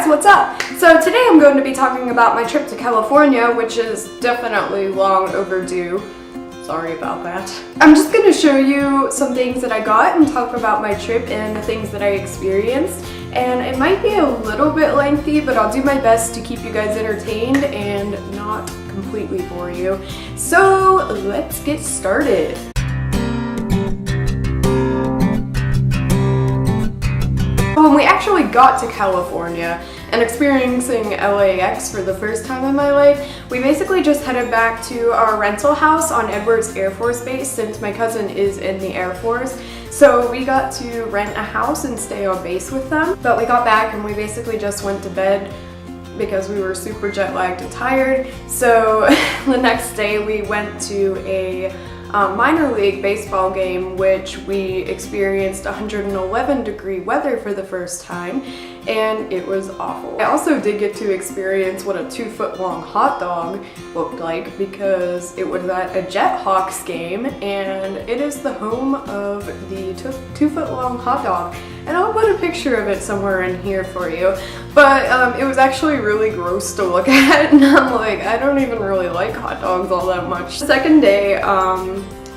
guys, what's up? So today I'm going to be talking about my trip to California, which is definitely long overdue. Sorry about that. I'm just going to show you some things that I got and talk about my trip and the things that I experienced. And it might be a little bit lengthy, but I'll do my best to keep you guys entertained and not completely bore you. So let's get started. When we actually got to California and experiencing LAX for the first time in my life, we basically just headed back to our rental house on Edwards Air Force Base since my cousin is in the Air Force. So we got to rent a house and stay on base with them. But we got back and we basically just went to bed because we were super jet lagged and tired. So the next day we went to a minor league baseball game, which we experienced 111-degree weather for the first time, and it was awful. I also did get to experience what a 2-foot-long hot dog looked like because it was at a Jethawks game, and it is the home of the 2-foot-long hot dog. And I'll put a picture of it somewhere in here for you. But it was actually really gross to look at, and I'm like, I don't even really like hot dogs all that much. The second day,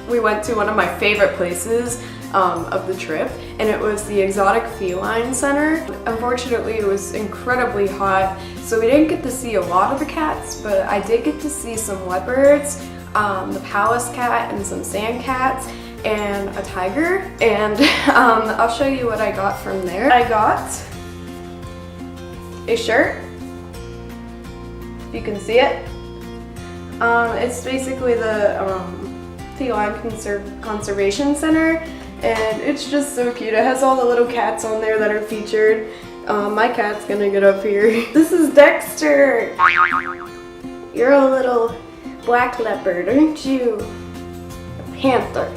we went to one of my favorite places of the trip, and it was the Exotic Feline Center. Unfortunately, it was incredibly hot, so we didn't get to see a lot of the cats, but I did get to see some leopards, the Pallas cat, and some sand cats, and a tiger. And I'll show you what I got from there. I got a shirt, if you can see it. It's basically the Feline Conservation Center, and it's just so cute. It has all the little cats on there that are featured. My cat's gonna get up here. This is Dexter. You're a little black leopard, aren't you? A panther.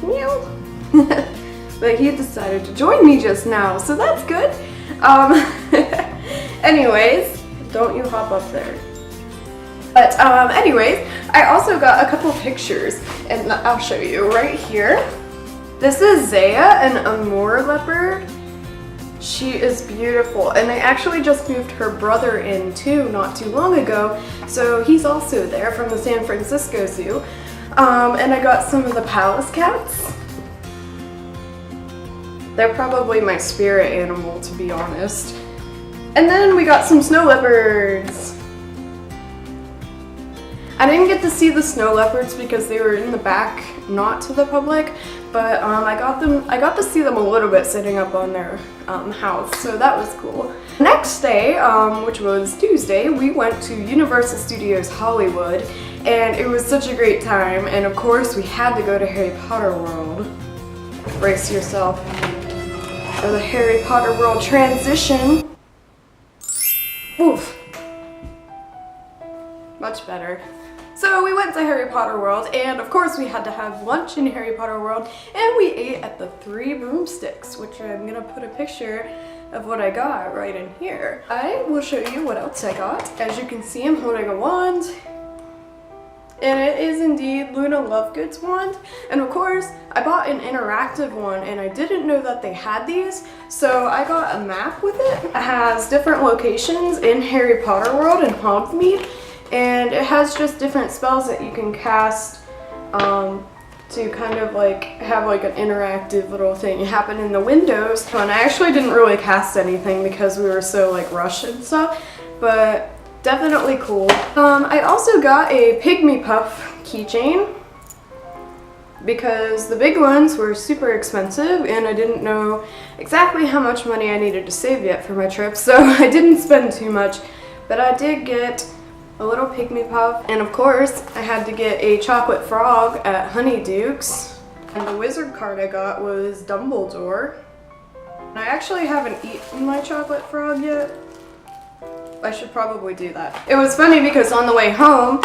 Meow. But he decided to join me just now, so that's good. Anyways, don't you hop up there. But anyways, I also got a couple pictures, and I'll show you right here. This is Zaya, an Amur leopard. She is beautiful, and they actually just moved her brother in too not too long ago, so he's also there from the San Francisco Zoo. And I got some of the Pallas cats. They're probably my spirit animal, to be honest. And then we got some snow leopards. I didn't get to see the snow leopards because they were in the back, not to the public, but I got to see them a little bit sitting up on their house, so that was cool. Next day, which was Tuesday, we went to Universal Studios Hollywood, and it was such a great time, and of course we had to go to Harry Potter World. Brace yourself for the Harry Potter World transition. Oof. Much better. So we went to Harry Potter World, and of course we had to have lunch in Harry Potter World, and we ate at the Three Broomsticks, which I'm gonna put a picture of what I got right in here. I will show you what else I got. As you can see, I'm holding a wand, and it is indeed Luna Lovegood's wand. And of course, I bought an interactive one, and I didn't know that they had these, so I got a map with it. It has different locations in Harry Potter World and Hogsmeade, and it has just different spells that you can cast to kind of like have like an interactive little thing happen in the windows. And I actually didn't really cast anything because we were so like rushed and stuff, but definitely cool. I also got a Pygmy Puff keychain because the big ones were super expensive and I didn't know exactly how much money I needed to save yet for my trip, so I didn't spend too much, but I did get a little Pygmy Puff, and of course I had to get a chocolate frog at Honeyduke's. And the wizard card I got was Dumbledore. I actually haven't eaten my chocolate frog yet. I should probably do that. It was funny because on the way home,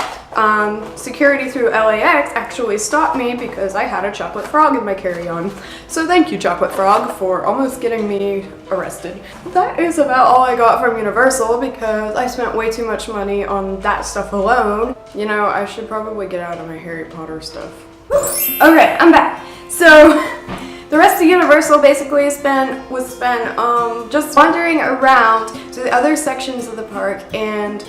security through LAX actually stopped me because I had a chocolate frog in my carry-on. So thank you, Chocolate Frog, for almost getting me arrested. That is about all I got from Universal because I spent way too much money on that stuff alone. You know, I should probably get out of my Harry Potter stuff. Okay, I'm back. So The rest of Universal basically was spent just wandering around to the other sections of the park, and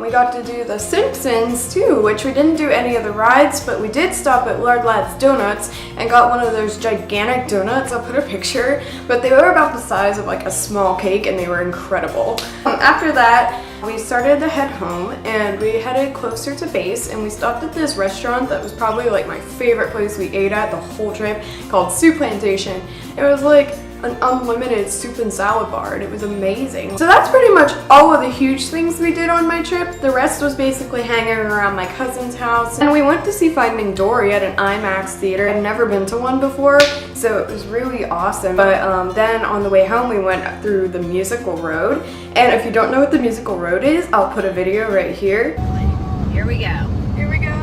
we got to do the Simpsons too, which we didn't do any of the rides, but we did stop at Lard Lad's Donuts and got one of those gigantic donuts. I'll put a picture, but they were about the size of like a small cake and they were incredible. After that, we started to head home and we headed closer to base, and we stopped at this restaurant that was probably like my favorite place we ate at the whole trip, called Soup Plantation. It was like an unlimited soup and salad bar, and it was amazing. So that's pretty much all of the huge things we did on my trip. The rest was basically hanging around my cousin's house, and we went to see Finding Dory at an IMAX theater. I'd never been to one before, so it was really awesome. But then on the way home we went through the Musical Road, and if you don't know what the Musical Road is, I'll put a video right here. Here we go. Here we go.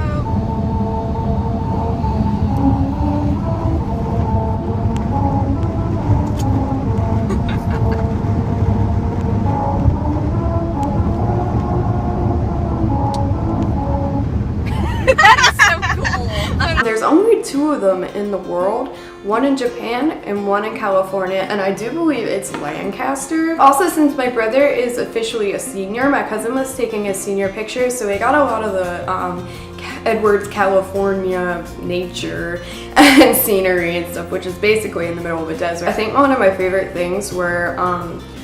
There's only 2 of them in the world, one in Japan and one in California, and I do believe it's Lancaster. Also, since my brother is officially a senior, my cousin was taking his senior pictures, so we got a lot of the Edwards, California nature and scenery and stuff, which is basically in the middle of a desert. I think one of my favorite things were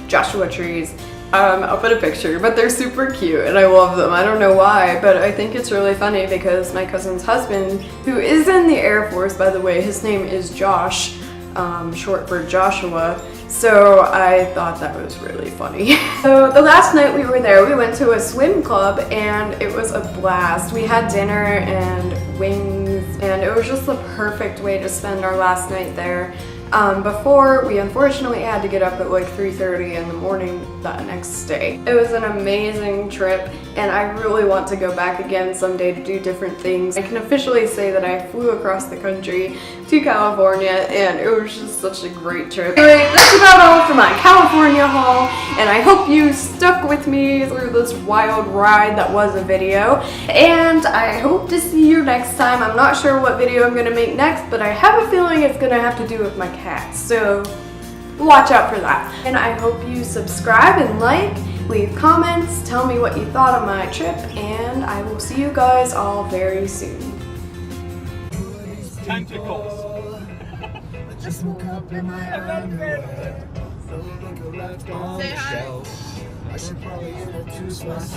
Joshua trees. I'll put a picture, but they're super cute and I love them. I don't know why, but I think it's really funny because my cousin's husband, who is in the Air Force, by the way, his name is Josh, short for Joshua, so I thought that was really funny. So the last night we were there, we went to a swim club and it was a blast. We had dinner and wings, and it was just the perfect way to spend our last night there. Before we unfortunately had to get up at like 3:30 in the morning that next day. It was an amazing trip and I really want to go back again someday to do different things. I can officially say that I flew across the country to California and it was just such a great trip. Anyway, that's about all for my California haul, and I hope you stuck with me through this wild ride that was a video, and I hope to see you next time. I'm not sure what video I'm going to make next, but I have a feeling it's going to have to do with my cats, so watch out for that. And I hope you subscribe and like, leave comments, tell me what you thought of my trip, and I will see you guys all very soon. Tentacles. Just woke up in my underwear. Feeling like a rat on the shelf. I should probably introduce myself.